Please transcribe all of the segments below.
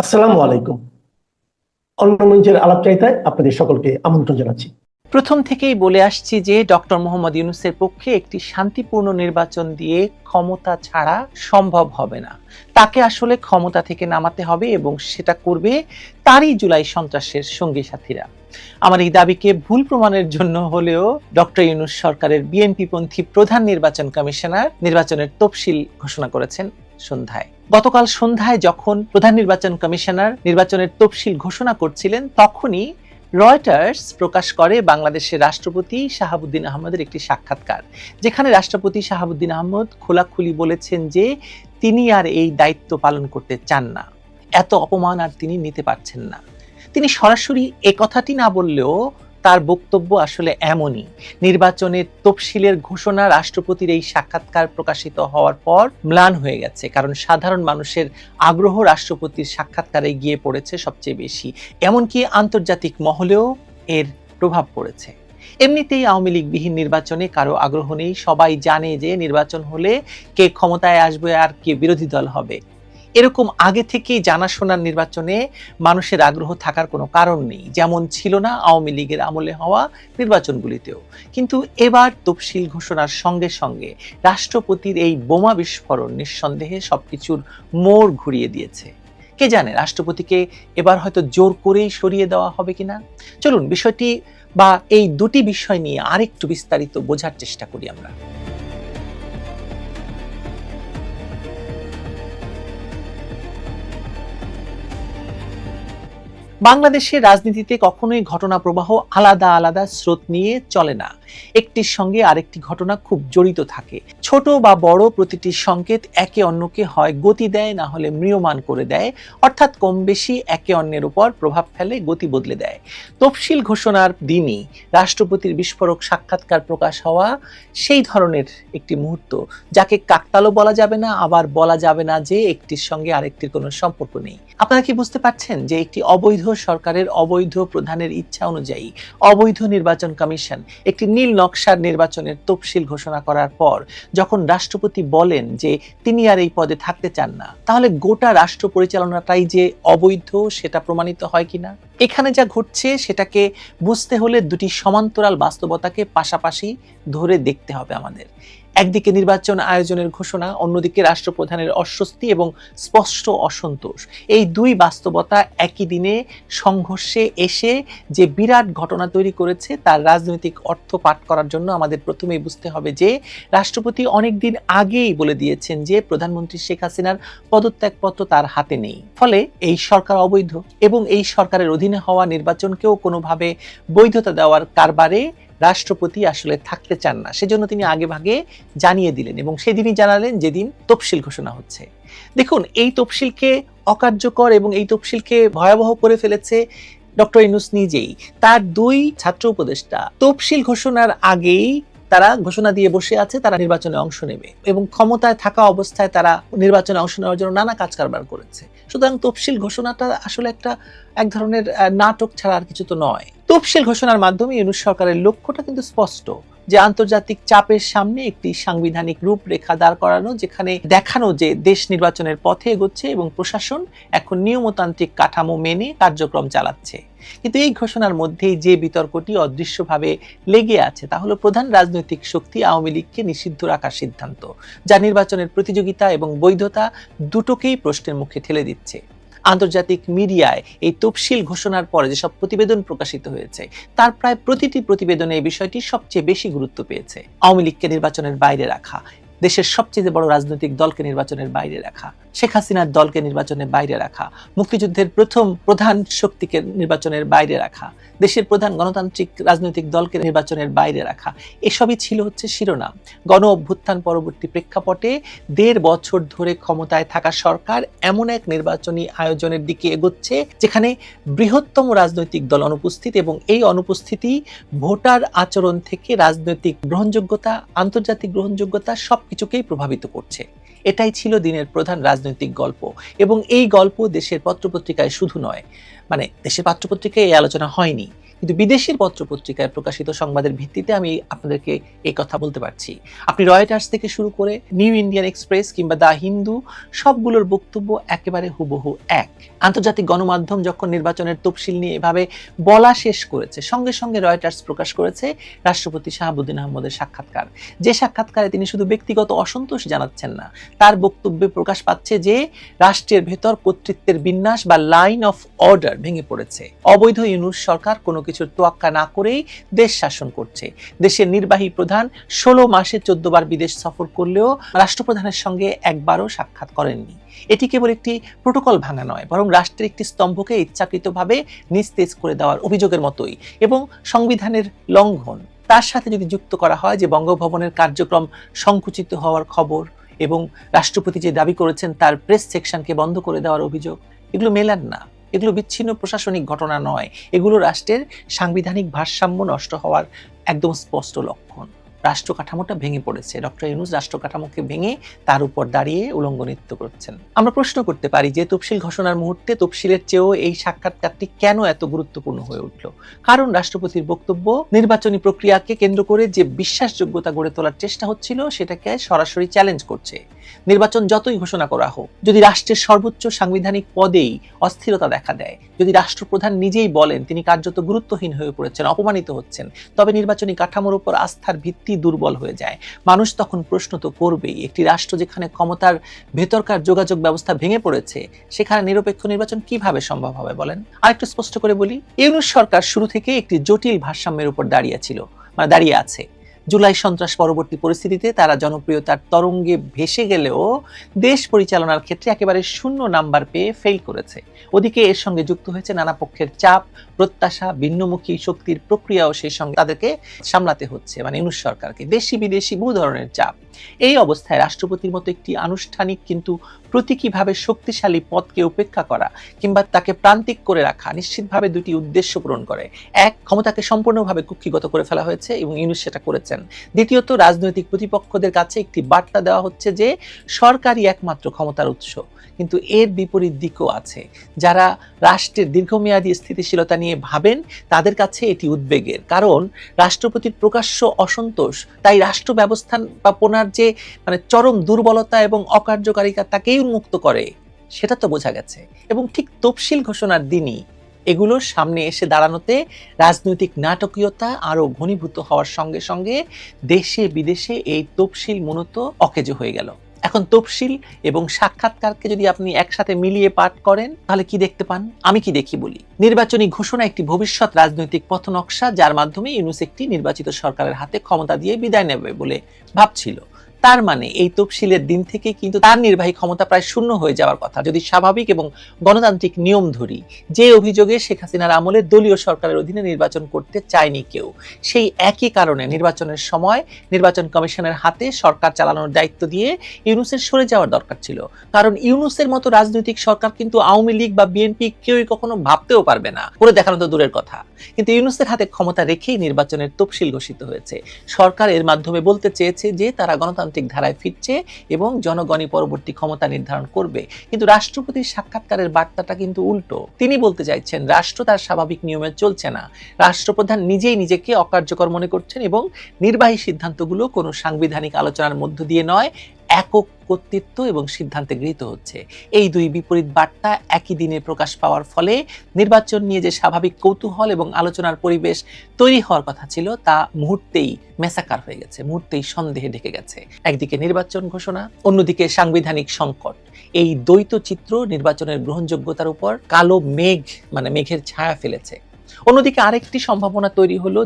আসসালামু আলাইকুম। অন্য মঞ্চের আলাপচারিতায় আপনাদের সকলকে আমন্ত্রণ জানাচ্ছি। প্রথম থেকেই বলে আসছি যে ডক্টর মোহাম্মদ ইউনূসের পক্ষে একটি শান্তিপূর্ণ নির্বাচন দিয়ে ক্ষমতা ছাড়া সম্ভব হবে না। তাকে আসলে ক্ষমতা থেকে নামাতে হবে এবং সেটা করবে তারই জুলাই সন্ত্রাসের সঙ্গী সাথীরা। আমার এই দাবিকে ভুল প্রমাণের জন্য হলেও ডক্টর ইউনূস সরকারের বিএনপিপন্থী প্রধান নির্বাচন কমিশনার নির্বাচনের তফসিল ঘোষণা করেছেন সন্ধ্যায়। গতকাল সন্ধ্যায় যখন প্রধান নির্বাচন কমিশনার নির্বাচনের তফসিল ঘোষণা করছিলেন তখনই রয়টার্স প্রকাশ করে বাংলাদেশের রাষ্ট্রপতি শাহাবুদ্দিন আহমদের একটি সাক্ষাৎকার, যেখানে রাষ্ট্রপতি শাহাবুদ্দিন আহমদ খোলাখুলি বলেছেন যে তিনি আর এই দায়িত্ব পালন করতে চান না, এত অপমান আর তিনি নিতে পারছেন না। তিনি সরাসরি এ কথাটি না বললেও তার বক্তব্য আসলে এমনই। নির্বাচনের তফসিলের ঘোষণা রাষ্ট্রপতির এই সাক্ষাৎকার প্রকাশিত হওয়ার পর ম্লান হয়ে গেছে, কারণ সাধারণ মানুষের আগ্রহ রাষ্ট্রপতির সাক্ষাৎকারে গিয়ে পড়েছে সবচেয়ে বেশি, এমনকি আন্তর্জাতিক মহলেও এর প্রভাব পড়েছে। এমনিতেই আওয়ামী লীগবিহীন নির্বাচনে কারো আগ্রহ নেই, সবাই জানে যে নির্বাচন হলে কে ক্ষমতায় আসবে আর কে বিরোধী দল হবে। এরকম আগে থেকেই জানাশোনার নির্বাচনে মানুষের আগ্রহ থাকার কোনো কারণ নেই, যেমন ছিল না আওয়ামী লীগের আমলে হওয়া নির্বাচনগুলিতেও। কিন্তু এবার তফসিল ঘোষণার সঙ্গে সঙ্গে রাষ্ট্রপতির এই বোমা বিস্ফোরণ নিঃসন্দেহে সবকিছুর মোড় ঘুরিয়ে দিয়েছে। কে জানে রাষ্ট্রপতিকে এবার হয়তো জোর করেই সরিয়ে দেওয়া হবে কিনা। চলুন বিষয়টি বা এই দুটি বিষয় নিয়ে আরেকটু বিস্তারিত বোঝার চেষ্টা করি আমরা। বাংলাদেশের রাজনীতিতে কখনোই ঘটনা প্রবাহ আলাদা আলাদা স্রোত নিয়ে চলে না, একটির সঙ্গে আরেকটি ঘটনা খুব জড়িত থাকে। ছোট বা বড় প্রতিটি সংকেত একে অন্যকে হয় গতি দেয়, না হলে ম্রিয়মান করে দেয়, অর্থাৎ কম বেশি একে অন্যের উপর প্রভাব ফেলে, গতি বদলে দেয়। তফসিল ঘোষণার দিনই রাষ্ট্রপতির বিস্ফোরক সাক্ষাৎকার প্রকাশ হওয়া সেই ধরনের একটি মুহূর্ত, যাকে কাকতালও বলা যাবে না, আবার বলা যাবে না যে একটির সঙ্গে আরেকটির কোনো সম্পর্ক নেই। আপনারা কি বুঝতে পারছেন যে একটি অবৈধ সরকারের অবৈধ প্রধানের ইচ্ছা অনুযায়ী অবৈধ নির্বাচন কমিশন একটি নীল নকশার নির্বাচনের তফসিল ঘোষণা করার পর যখন রাষ্ট্রপতি বলেন যে তিনি আর এই পদে থাকতে চান না, তাহলে গোটা রাষ্ট্র পরিচালনাটাই যে অবৈধ সেটা প্রমাণিত হয় কিনা? এখানে যা ঘটছে সেটাকে বুঝতে হলে দুটি সমান্তরাল বাস্তবতাকে পাশাপাশি ধরে দেখতে হবে আমাদের। একদিকে নির্বাচন আয়োজনের ঘোষণা, অন্যদিকে রাষ্ট্রপ্রধানের অস্বস্তি এবং স্পষ্ট অসন্তোষ। এই দুই বাস্তবতা একই দিনে সংঘর্ষে এসে যে বিরাট ঘটনা তৈরি করেছে তার রাজনৈতিক অর্থ পাঠ করার জন্য আমাদের প্রথমেই বুঝতে হবে যে রাষ্ট্রপতি অনেকদিন আগেই বলে দিয়েছেন যে প্রধানমন্ত্রী শেখ হাসিনার পদত্যাগপত্র তার হাতে নেই, ফলে এই সরকার অবৈধ এবং এই সরকারের অধীনে হওয়া নির্বাচনকেও কোনোভাবে বৈধতা দেওয়ার কারবারে রাষ্ট্রপতি আসলে থাকতে চান না। সেজন্য তিনি আগেভাগে জানিয়ে দিলেন এবং সেদিনই জানালেন যেদিন তফসিল ঘোষণা হচ্ছে। দেখুন, এই তফসিলকে অকার্যকর এবং এই তফসিলকে ভয়াবহ করে ফেলেছে ডক্টর ইউনূস নিজেই। তার দুই ছাত্র উপদেষ্টা তফসিল ঘোষণার আগেই তারা ঘোষণা দিয়ে বসে আছে তারা নির্বাচনে অংশ নেবে এবং ক্ষমতায় থাকা অবস্থায় তারা নির্বাচনে অংশ নেওয়ার জন্য নানা কাজ কারবার করেছে। সুতরাং তফসিল ঘোষণাটা আসলে এক ধরনের নাটক ছাড়া আর কিছু তো নয়। তফসিল ঘোষণার মাধ্যমে ইউনূস সরকারের লক্ষ্যটা কিন্তু স্পষ্ট, যে আন্তর্জাতিক চাপের সামনে একটি সাংবিধানিক রূপরেখা দাঁড় করানো, যেখানে দেখানো যে দেশ নির্বাচনের পথে এগোচ্ছে এবং প্রশাসন এখন নিয়মতান্ত্রিক কাঠামো মেনে কার্যক্রম চালাচ্ছে। কিন্তু এই ঘোষণার মধ্যেই যে বিতর্কটি অদৃশ্যভাবে লেগে আছে তা হলো প্রধান রাজনৈতিক শক্তি আওয়ামী লীগকে নিষিদ্ধ রাখার সিদ্ধান্ত, যা নির্বাচনের প্রতিযোগিতা এবং বৈধতা দুটোকেই প্রশ্নের মুখে ঠেলে দিচ্ছে। আন্তর্জাতিক মিডিয়ায় এই তফসিল ঘোষণার পরে যেসব প্রতিবেদন প্রকাশিত হয়েছে তার প্রায় প্রতিটি প্রতিবেদনে এই বিষয়টি সবচেয়ে বেশি গুরুত্ব পেয়েছে। আওয়ামী লীগকে নির্বাচনের বাইরে রাখা, দেশের সবচেয়ে বড় রাজনৈতিক দলকে নির্বাচনের বাইরে রাখা, শেখ হাসিনার দলকে নির্বাচনের বাইরে রাখা, মুক্তিযুদ্ধের প্রথম প্রধান শক্তিকে নির্বাচনের বাইরে রাখা, দেশের প্রধান গণতান্ত্রিক রাজনৈতিক দলকে নির্বাচনের বাইরে রাখা, এসবই ছিল শিরোনাম। গণ অভ্যুত্থান পরবর্তী প্রেক্ষাপটে ১.৫ বছর ধরে ক্ষমতায় থাকা সরকার এমন এক নির্বাচনী আয়োজনের দিকে এগোচ্ছে যেখানে বৃহত্তম রাজনৈতিক দল অনুপস্থিত এবং এই অনুপস্থিতি ভোটার আচরণ থেকে রাজনৈতিক গ্রহণযোগ্যতা, আন্তর্জাতিক গ্রহণযোগ্যতা সবকিছুকেই প্রভাবিত করছে। এটাই ছিল দিনের প্রধান রাজনৈতিক গল্প এবং এই গল্প দেশের পত্রপত্রিকায় শুধু নয়, দেশের পত্রপত্রিকায় এই আলোচনা হয়নি, কিন্তু বিদেশের পত্রপত্রিকায় প্রকাশিত সংবাদের ভিত্তিতে আমি আপনাদেরকে এই কথা বলতে পারছি। আপনি রয়টার্স থেকে শুরু করে নিউ ইন্ডিয়ান এক্সপ্রেস কিংবা দ্য হিন্দু, সবগুলোর বক্তব্য একেবারে হুবহু এক। আন্তর্জাতিক গণমাধ্যম যখন নির্বাচনের তফসিল নিয়ে এভাবে বলা শেষ করেছে, সঙ্গে সঙ্গে রয়টার্স প্রকাশ করেছে রাষ্ট্রপতি শাহাবুদ্দিন আহমদের সাক্ষাৎকার, যে সাক্ষাৎকারে তিনি শুধু ব্যক্তিগত অসন্তোষ জানাচ্ছেন না, তার বক্তব্যে প্রকাশ পাচ্ছে যে রাষ্ট্রের ভেতর কর্তৃত্বের বিন্যাস বা লাইন অফ অর্ডার ভেঙে পড়েছে। অবৈধ ইউনূস সরকার কোনো কিছুর তোয়াক্কা না করেই দেশ শাসন করছে। দেশের নির্বাহী প্রধান 16 মাসে 14 বার বিদেশ সফর করলেও রাষ্ট্রপ্রধানের সঙ্গে একবারও সাক্ষাৎ করেননি। এটি কেবল একটি প্রোটোকল ভাঙা নয়, বরং রাষ্ট্রের একটি স্তম্ভকে ইচ্ছাকৃতভাবে নিস্তেজ করে দেওয়ার অভিযোগের মতোই এবং সংবিধানের লঙ্ঘন। তার সাথে যদি যুক্ত করা হয় যে বঙ্গভবনের কার্যক্রম সংকুচিত হওয়ার খবর এবং রাষ্ট্রপতি যে দাবি করেছেন তার প্রেস সেকশনকে বন্ধ করে দেওয়ার অভিযোগ, এগুলো মেলান না। এগুলো বিচ্ছিন্ন প্রশাসনিক ঘটনা নয়, এগুলো রাষ্ট্রের সাংবিধানিক ভারসাম্য নষ্ট হওয়ার একদম স্পষ্ট লক্ষণ। রাষ্ট্র কাঠামোটা ভেঙে পড়েছে। ডক্টর ইউনূস রাষ্ট্র কাঠামোকে ভেঙে তার উপর দাঁড়িয়ে উলঙ্গ নৃত্য করছেন। আমরা প্রশ্ন করতে পারি যে তফসিল ঘোষণার মুহূর্তে তফসিলের চেয়েও এই সাক্ষাৎকারটি কেন এত গুরুত্বপূর্ণ হয়ে উঠল? কারণ রাষ্ট্রপতির বক্তব্য নির্বাচনী প্রক্রিয়াকে কেন্দ্র করে যে বিশ্বাসযোগ্যতা গড়ে তোলার চেষ্টা হচ্ছিল সেটাকে সরাসরি চ্যালেঞ্জ করছে। নির্বাচন যতই ঘোষণা করা হোক, যদি রাষ্ট্রের সর্বোচ্চ সাংবিধানিক পদেই অস্থিরতা দেখা দেয়, যদি রাষ্ট্রপ্রধান নিজেই বলেন তিনি কার্যত গুরুত্বহীন হয়ে পড়েছেন, অপমানিত হচ্ছেন, তবে নির্বাচনী কাঠামোর উপর আস্থার ভিত্তি দুর্বল হয়ে যায়। মানুষ তখন প্রশ্ন তো করবেই, একটি রাষ্ট্র যেখানে ক্ষমতার ভেতরকার যোগাযোগ ব্যবস্থা ভেঙে পড়েছে, সেখানে নিরপেক্ষ নির্বাচন কিভাবে সম্ভব হবে বলেন? আরেকটু স্পষ্ট করে বলি, ইউনূস সরকার শুরু থেকে একটি জটিল ভারসাম্যের উপর দাঁড়িয়ে আছে। জুলাই সন্ত্রাস পরবর্তী পরিস্থিতিতে তারা জনপ্রিয়তার তরঙ্গে ভেসে গেলেও দেশ পরিচালনার ক্ষেত্রে একেবারে 0 নাম্বার পেয়ে ফেল করেছে। ওদিকে এর সঙ্গে যুক্ত হয়েছে নানা পক্ষের চাপ, প্রত্যাশা, ভিন্নমুখী শক্তির প্রক্রিয়াও সেই সঙ্গে তাদেরকে সামলাতে হচ্ছে, মানে ইউনূস সরকারকে, দেশি বিদেশি বহু ধরনের চাপ। এই অবস্থায় রাষ্ট্রপতির মতো একটি আনুষ্ঠানিক কিন্তু প্রতীকীভাবে শক্তিশালী পদকে উপেক্ষা করা কিংবা তাকে প্রান্তিক করে রাখা নিশ্চিতভাবে দুটি উদ্দেশ্য পূরণ করে। এক, ক্ষমতাকে সম্পূর্ণভাবে কুক্ষিগত করে ফেলা হয়েছে এবং ইউনূস সেটা করেছেন। দ্বিতীয়ত, রাজনৈতিক প্রতিপক্ষদের কাছে একটি বার্তা দেওয়া হচ্ছে যে সরকারই একমাত্র ক্ষমতার উৎস। কিন্তু এর বিপরীত দিকও আছে। যারা রাষ্ট্রের দীর্ঘমেয়াদী স্থিতিশীলতা নিয়ে ভাবেন তাদের কাছে এটি উদ্বেগের, কারণ রাষ্ট্রপতির প্রকাশ্য অসন্তোষ তাই রাষ্ট্র ব্যবস্থাপনার যে চরম দুর্বলতা এবং অকার্যকারিতা তাকেই উন্মুক্ত করে, সেটা তো বোঝা গেছে। এবং ঠিক তফসিল ঘোষণার দিনই এগুলোর সামনে এসে দাঁড়ানোতে রাজনৈতিক নাটকীয়তা আরো ঘনীভূত হওয়ার সঙ্গে সঙ্গে দেশে বিদেশে এই তফসিল মূলত অকেজো হয়ে গেল। এখন তফসিল এবং সাক্ষাৎকারকে যদি আপনি একসাথে মিলিয়ে পাঠ করেন তাহলে কি দেখতে পান? আমি কি দেখি বলি। নির্বাচনী ঘোষণা একটি ভবিষ্যৎ রাজনৈতিক পথনকশা, যার মাধ্যমে ইউনূস একটি নির্বাচিত সরকারের হাতে ক্ষমতা দিয়ে বিদায় নেবে বলে ভাবছিল। তার মানে এই তফসিলের দিন থেকে কিন্তু তার নির্বাহী ক্ষমতা প্রায় শূন্য হয়ে যাওয়ার কথা, যদি স্বাভাবিক এবং গণতান্ত্রিক নিয়ম ধরি। যে অভিযোগে শেখ হাসিনার আমলে দলীয় সরকারের অধীনে নির্বাচন করতে চায়নি কেউ, সেই একই কারণে নির্বাচনের সময় নির্বাচন কমিশনের হাতে সরকার চালানোর দায়িত্ব দিয়ে ইউনূসের সরে যাওয়ার দরকার ছিল। কারণ ইউনূসের মতো রাজনৈতিক সরকার কিন্তু আওয়ামী লীগ বা বিএনপি কেউই কখনো ভাবতেও পারবে না, করে দেখানো তো দূরের কথা। কিন্তু ইউনূসের হাতে ক্ষমতা রেখেই নির্বাচনের তফসিল ঘোষিত হয়েছে। সরকার এর মাধ্যমে বলতে চেয়েছে যে তারা গণতান্ত্রিক ধারায় ফিরছে এবং জনগণই পরবর্তী ক্ষমতা নির্ধারণ করবে। কিন্তু রাষ্ট্রপতির সাক্ষাৎকারের বার্তাটা কিন্তু উল্টো। তিনি বলতে চাইছেন রাষ্ট্র তার স্বাভাবিক নিয়মে চলছে না, রাষ্ট্রপ্রধান নিজেই নিজেকে অকার্যকর মনে করছেন এবং নির্বাহী সিদ্ধান্তগুলো কোনো সাংবিধানিক আলোচনার মধ্য দিয়ে নয়, একক কর্তৃত্ব এবং সিদ্ধান্তে গৃহীত হচ্ছে। এই দুই বিপরীত বার্তা একই দিনে প্রকাশ পাওয়ার ফলে নির্বাচন নিয়ে যে স্বাভাবিক কৌতূহল এবং আলোচনার পরিবেশ তৈরি হওয়ার কথা ছিল তা মুহূর্তেই মেসাকার হয়ে গেছে, মুহূর্তেই সন্দেহে ঢেকে গেছে। একদিকে নির্বাচন ঘোষণা, অন্যদিকে সাংবিধানিক সংকট। এই দ্বৈত চিত্র নির্বাচনের গ্রহণযোগ্যতার উপর কালো মেঘের ছায়া ফেলেছে। অন্যদিকে আরেকটি সম্ভাবনা তৈরি হলো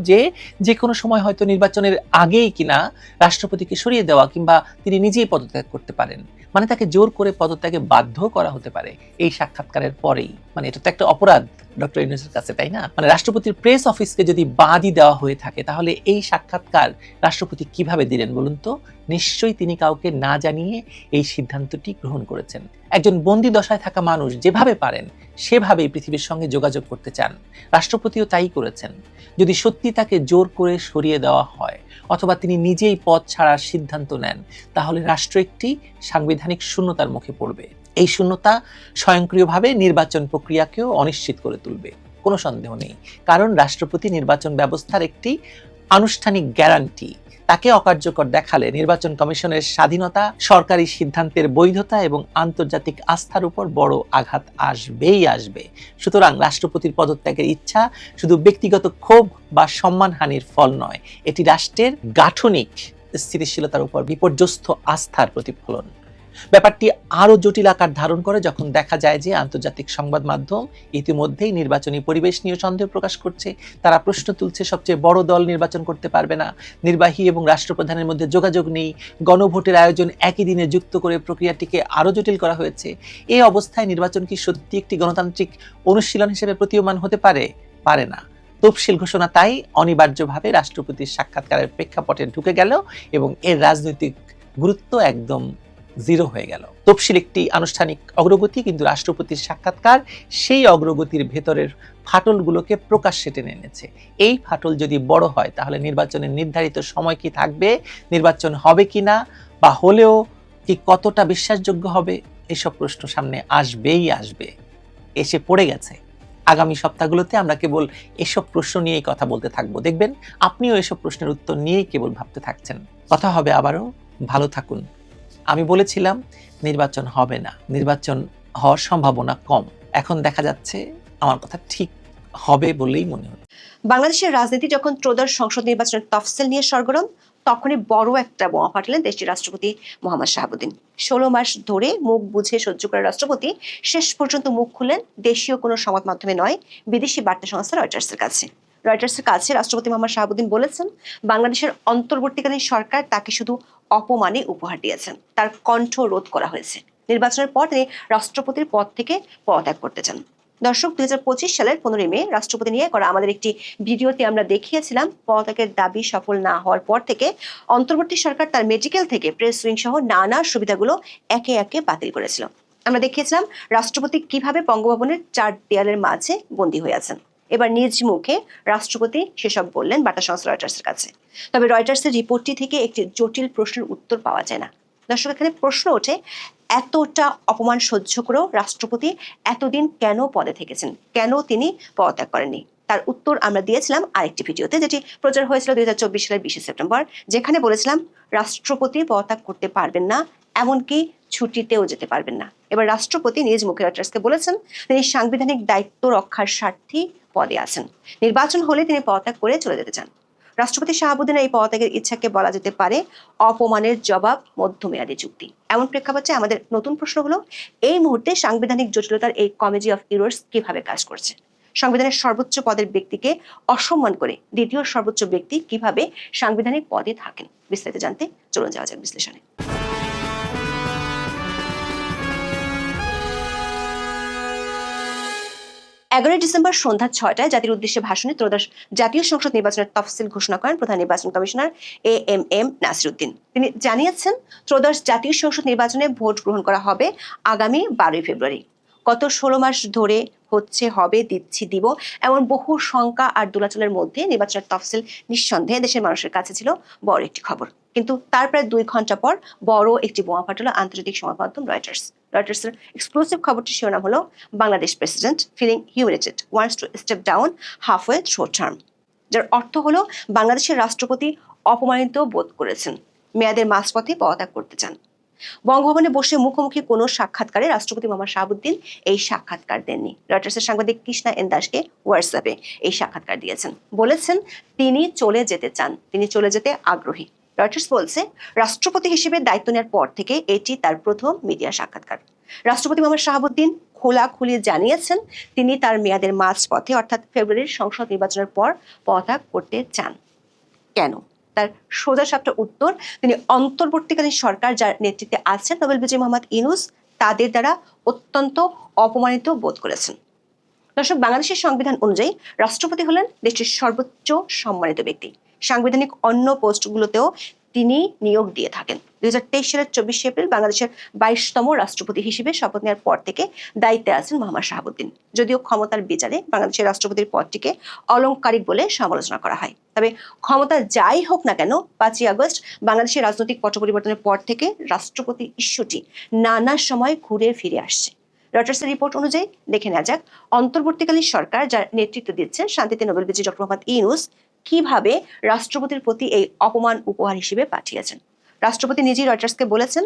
যে কোনো সময় হয়তো নির্বাচনের আগেই কিনা রাষ্ট্রপতিকে সরিয়ে দেওয়া কিংবা তিনি নিজেই পদত্যাগ করতে পারেন, মানে তাকে জোর করে পদত্যাগে বাধ্য করা হতে পারে এই সাক্ষাৎকারের পরেই। মানে এটা তো একটা অপরাধ ডক্টর ইউনূসের কাছে, তাই না? মানে রাষ্ট্রপতির প্রেস অফিসকে যদি বাদই দেওয়া হয়ে থাকে তাহলে এই সাক্ষাৎকার রাষ্ট্রপতি কিভাবে দিলেন বলুন তো? নিশ্চয়ই তিনি কাউকে না জানিয়ে এই সিদ্ধান্তটি গ্রহণ করেছেন। একজন বন্দী দশায় থাকা মানুষ যেভাবে পারেন সেভাবেই পৃথিবীর সঙ্গে যোগাযোগ করতে চান, রাষ্ট্রপতিও তাই করেছেন। যদি সত্যি তাকে জোর করে সরিয়ে দেওয়া হয় অথবা তিনি নিজেই পদ ছাড়ার সিদ্ধান্ত নেন, তাহলে রাষ্ট্র একটি সাংবিধানিক শূন্যতার মুখে পড়বে। এই শূন্যতা স্বয়ংক্রিয়ভাবে নির্বাচন প্রক্রিয়াকেও অনিশ্চিত করে তুলবে। কোনো সন্দেহ নেই, কারণ রাষ্ট্রপতি নির্বাচন ব্যবস্থার একটি আনুষ্ঠানিক গ্যারান্টি। তাকে অকার্যকর দেখালে নির্বাচন কমিশনের স্বাধীনতা, সরকারি সিদ্ধান্তের বৈধতা এবং আন্তর্জাতিক আস্থার উপর বড় আঘাত আসবেই আসবে। সুতরাং রাষ্ট্রপতির পদত্যাগের ইচ্ছা শুধু ব্যক্তিগত ক্ষোভ বা সম্মানহানির ফল নয়, এটি রাষ্ট্রের গাঠনিক স্থিতিশীলতার উপর বিপর্যস্ত আস্থার প্রতিফলন। ব্যাপারটি আরো জটিল আকার ধারণ করে যখন দেখা যায় যে আন্তর্জাতিক সংবাদ মাধ্যম ইতিমধ্যেই নির্বাচনী পরিবেশ নিয়ে সন্দেহ প্রকাশ করছে। তারা প্রশ্ন তুলছে, সবচেয়ে বড় দল নির্বাচন করতে পারবে না, নির্বাহী এবং রাষ্ট্রপ্রধানের মধ্যে যোগাযোগ নেই, গণভোটের আয়োজন একই দিনে যুক্ত করে প্রক্রিয়াটিকে আরো জটিল করা হয়েছে। এই অবস্থায় নির্বাচন কি সত্যি একটি গণতান্ত্রিক অনুশীলন হিসেবে প্রতীয়মান হতে পারে? পারে না। তফসিল ঘোষণা তাই অনিবার্যভাবে রাষ্ট্রপতির সাক্ষাৎকারের প্রেক্ষাপটে ঢুকে গেল এবং এর রাজনৈতিক গুরুত্ব একদম জিরো হয়ে গেল। তফসিল একটি আনুষ্ঠানিক অগ্রগতি, কিন্তু রাষ্ট্রপতির সাক্ষাৎকার সেই অগ্রগতির ভেতরের ফাটলগুলোকে প্রকাশ্যে টেনে এনেছে। এই ফাটল যদি বড় হয় তাহলে নির্বাচনের নির্ধারিত সময় কি থাকবে, নির্বাচন হবে কিনা, বা হলেও কি কতটা বিশ্বাসযোগ্য হবে, এসব প্রশ্ন সামনে আসবেই আসবে, এসে পড়ে গেছে। আগামী সপ্তাহগুলোতে আমরা কেবল এসব প্রশ্ন নিয়েই কথা বলতে থাকবো। দেখবেন আপনিও এসব প্রশ্নের উত্তর নিয়েই কেবল ভাবতে থাকছেন। কথা হবে আবারও। ভালো থাকুন। আমি বলেছিলাম নির্বাচন হবে না, নির্বাচন হওয়ার সম্ভাবনা কম। এখন দেখা যাচ্ছে আমার কথা ঠিক হবে বলেই মনে হচ্ছে। বাংলাদেশের রাজনীতি যখন ত্রয়োদশ সংসদ নির্বাচনের তফসিল নিয়ে সরগরম, তখনই বড় একটা বোমা ফাটালেন দেশটির রাষ্ট্রপতি মোহাম্মদ শাহাবুদ্দিন। 16 মাস ধরে মুখ বুঝে সহ্য করা রাষ্ট্রপতি শেষ পর্যন্ত মুখ খুললেন দেশীয় কোনো সংবাদ মাধ্যমে নয়, বিদেশি বার্তা সংস্থা রয়টার্সের কাছে। রয়টার্সের কাছে রাষ্ট্রপতি মোহাম্মদ শাহাবুদ্দিন বলেছেন, বাংলাদেশের অন্তর্বর্তীকালীন সরকার তাকে শুধু অপমানে উপহার দিয়েছেন, তার কণ্ঠ রোধ করা হয়েছে। নির্বাচনের পর তিনি রাষ্ট্রপতির পদ থেকে পদত্যাগ করতে চান। দর্শক, 2025 সালের 15 মে রাষ্ট্রপতি নিয়ে করা আমাদের একটি ভিডিওতে আমরা দেখিয়েছিলাম পদত্যাগের দাবি সফল না হওয়ার পর থেকে অন্তর্বর্তী সরকার তার মেডিকেল থেকে প্রেস উইং সহ নানা সুবিধাগুলো একে একে বাতিল করেছিল। আমরা দেখিয়েছিলাম রাষ্ট্রপতি কিভাবে বঙ্গভবনের 4 দেয়ালের মাঝে বন্দী হয়ে আছেন। এবার নিজ মুখে রাষ্ট্রপতি সেসব বললেন বার্তা সংস্থা রয়টার্সের কাছে। তবে রয়টার্সের রিপোর্টটি থেকে একটি জটিল প্রশ্নের উত্তর পাওয়া যায় না। দর্শক, এখানে প্রশ্ন ওঠে, এতটা অপমান সহ্য করেও রাষ্ট্রপতি এতদিন কেন পদে থেকেছেন, কেন তিনি পদত্যাগ করেননি? তার উত্তর আমরা দিয়েছিলাম আরেকটি ভিডিওতে, যেটি প্রচার হয়েছিল 2024 সালের 20 সেপ্টেম্বর, যেখানে বলেছিলাম রাষ্ট্রপতি পদত্যাগ করতে পারবেন না, এমনকি ছুটিতেও যেতে পারবেন না। এবার রাষ্ট্রপতি নিজ মুখে রয়টার্সকে বলেছেন তিনি সাংবিধানিক দায়িত্ব রক্ষার স্বার্থেই পদে আছেন, নির্বাচন হলে তিনি পদত্যাগ করে চলে যেতে চান। রাষ্ট্রপতি শাহাবুদ্দিনের এই পদত্যাগের ইচ্ছাকে বলা যেতে পারে অপমানের জবাব, মধ্যমেয়াদী চুক্তি। এমন প্রেক্ষাপটে আমাদের নতুন প্রশ্ন হলো, এই মুহূর্তে সাংবিধানিক জটিলতার এই কমেডি অফ ইরর্স কিভাবে কাজ করছে? সংবিধানের সর্বোচ্চ পদের ব্যক্তিকে অসম্মান করে দ্বিতীয় সর্বোচ্চ ব্যক্তি কিভাবে সাংবিধানিক পদে থাকেন? বিস্তারিত জানতে চলুন যাওয়া যাক বিশ্লেষণে। 11 ডিসেম্বর সন্ধ্যা 6টায় জাতির উদ্দেশ্যে ভাষণে ত্রয়োদশ জাতীয় সংসদ নির্বাচনের তফসিল ঘোষণা করেন প্রধান নির্বাচন কমিশনার AMM নাসির উদ্দিন। তিনি জানিয়েছেন, ত্রয়োদশ জাতীয় সংসদ নির্বাচনে ভোট গ্রহণ করা হবে আগামী 12 ফেব্রুয়ারি। গত 16 মাস ধরে হচ্ছে, হবে, দিচ্ছি, দিব এমন বহু শঙ্কা আর দোলাচলের মধ্যে নির্বাচনের তফসিল নিঃসন্দেহে দেশের মানুষের কাছে ছিল বড় একটি খবর। কিন্তু তার প্রায় 2 ঘন্টা পর বড় একটি বোমা ফাটালো আন্তর্জাতিক সংবাদ মাধ্যম রয়টার্স। রয়টার্সের এক্সক্লুসিভ খবরটির শিরোনাম হলো, Bangladesh president feeling humiliated, wants to step down halfway through term. যার অর্থ হলো বাংলাদেশের রাষ্ট্রপতি অপমানিত বোধ করেছেন, মেয়াদের মাঝপথে পদত্যাগ করতে চান। বঙ্গভবনে বসে মুখোমুখি কোনো সাক্ষাৎকারে রাষ্ট্রপতি মোহাম্মদ শাহাবুদ্দিন এই সাক্ষাৎকার দেননি। রয়টার্সের সাংবাদিক কৃষ্ণা এন দাসকে হোয়াটসঅ্যাপে এই সাক্ষাৎকার দিয়েছেন, বলেছেন তিনি চলে যেতে চান, তিনি চলে যেতে আগ্রহী। রয়টার্স বলছে, রাষ্ট্রপতি হিসেবে দায়িত্ব নেওয়ার পর থেকে এটি তার প্রথম মিডিয়া সাক্ষাৎকার। রাষ্ট্রপতি মোহাম্মদ শাহাবুদ্দিন খোলাখুলি জানিয়েছেন তিনি তার মেয়াদের মাঝপথে অর্থাৎ ফেব্রুয়ারির সংসদ নির্বাচনের পর পদত্যাগ করতে চান। কেন? তার সোজাসাপটা উত্তর, তিনি অন্তর্বর্তীকালীন সরকার যার নেতৃত্বে আছেন নোবেল বিজয়ী মোহাম্মদ ইউনূস, তাদের দ্বারা অত্যন্ত অপমানিত বোধ করেছেন। দর্শক, বাংলাদেশের সংবিধান অনুযায়ী রাষ্ট্রপতি হলেন দেশটির সর্বোচ্চ সম্মানিত ব্যক্তি। সাংবিধানিক অন্য পোস্টগুলোতেও তিনি নিয়োগ দিয়ে থাকেন। 2023 সালের 24 এপ্রিল বাংলাদেশের 22তম রাষ্ট্রপতি হিসেবে শপথ নেওয়ার পর থেকে দায়িত্বে আছেন মোহাম্মদ শাহাবুদ্দিন। যদিও ক্ষমতার বিচারে বাংলাদেশের রাষ্ট্রপতির পদটিকে অলংকারিক বলে সমালোচনা করা হয়, তবে ক্ষমতা যাই হোক না কেন, 5ই আগস্ট বাংলাদেশের রাজনৈতিক পট পরিবর্তনের পর থেকে রাষ্ট্রপতি ইস্যুটি নানা সময় ঘুরে ফিরে আসছে। রয়টার্সের রিপোর্ট অনুযায়ী দেখে নেওয়া যাক অন্তর্বর্তীকালীন সরকার যার নেতৃত্ব দিচ্ছেন শান্তিতে নোবেল বিজয়ী ডক্টর মোহাম্মদ ইউনূস কিভাবে রাষ্ট্রপতির প্রতি এই অপমান উপহার হিসেবে পাঠিয়েছেন। রাষ্ট্রপতি নিজেই রয়টার্সকে বলেছেন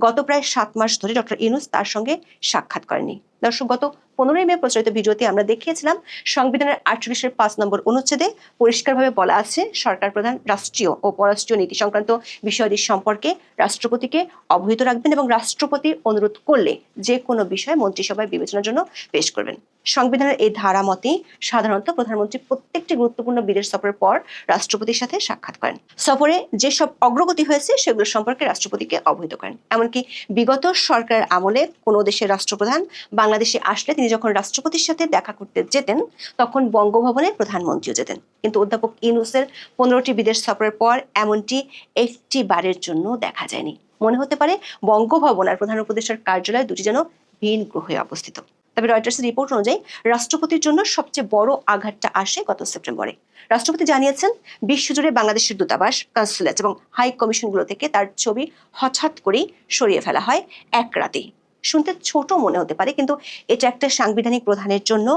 গত প্রায় 7 মাস ধরে ডক্টর ইউনূস তার সঙ্গে সাক্ষাৎ করেনি। দর্শক, গত 15 মে প্রচারিত ভিডিওতে আমরা দেখিয়েছিলাম সংবিধানের 48-এর 5 নম্বর অনুচ্ছেদে পরিষ্কারভাবে বলা আছে সরকার প্রধান রাষ্ট্রীয় ও পররাষ্ট্রীয় নীতি সংক্রান্ত বিষয়াদি সম্পর্কে রাষ্ট্রপতিকে অবহিত রাখবেন এবং রাষ্ট্রপতি অনুরোধ করলে যে কোনো বিষয় মন্ত্রিসভায় বিবেচনার জন্য পেশ করবেন। সংবিধানের এই ধারা মতেই সাধারণত প্রধানমন্ত্রী প্রত্যেকটি গুরুত্বপূর্ণ বিদেশ সফরের পর রাষ্ট্রপতির সাথে সাক্ষাৎ করেন। সফরে যেসব অগ্রগতি হয়েছে সেগুলো সম্পর্কে রাষ্ট্রপতিকে অবহিত করেন। এমনকি বিগত সরকারের আমলে কোনো দেশের রাষ্ট্রপ্রধান বাংলাদেশে আসলে তিনি যখন রাষ্ট্রপতির সাথে দেখা করতে যেতেন তখন বঙ্গভবনে প্রধানমন্ত্রীও যেতেন। কিন্তু অধ্যাপক ইউনূসের 15টি বিদেশ সফরের পর এমনটি একটি বারের জন্য দেখা যায়নি। মনে হতে পারে বঙ্গভবন আর প্রধান উপদেষ্টার কার্যালয় দুটি যেন ভিন গ্রহে অবস্থিত। তবে রয়টার্সের রিপোর্ট অনুযায়ী রাষ্ট্রপতির জন্য সবচেয়ে বড় আঘাতটা আসে গত সেপ্টেম্বরে। রাষ্ট্রপতি জানিয়েছেন বিশ্বজুড়ে বাংলাদেশের দূতাবাস, কনসুলেট এবং হাই কমিশনগুলো থেকে তার ছবি হঠাৎ করেই সরিয়ে ফেলা হয় এক রাতেই। শুনতে ছোট মনে হতে পারে, কিন্তু এটা একটা সাংবিধানিক প্রধানের জন্য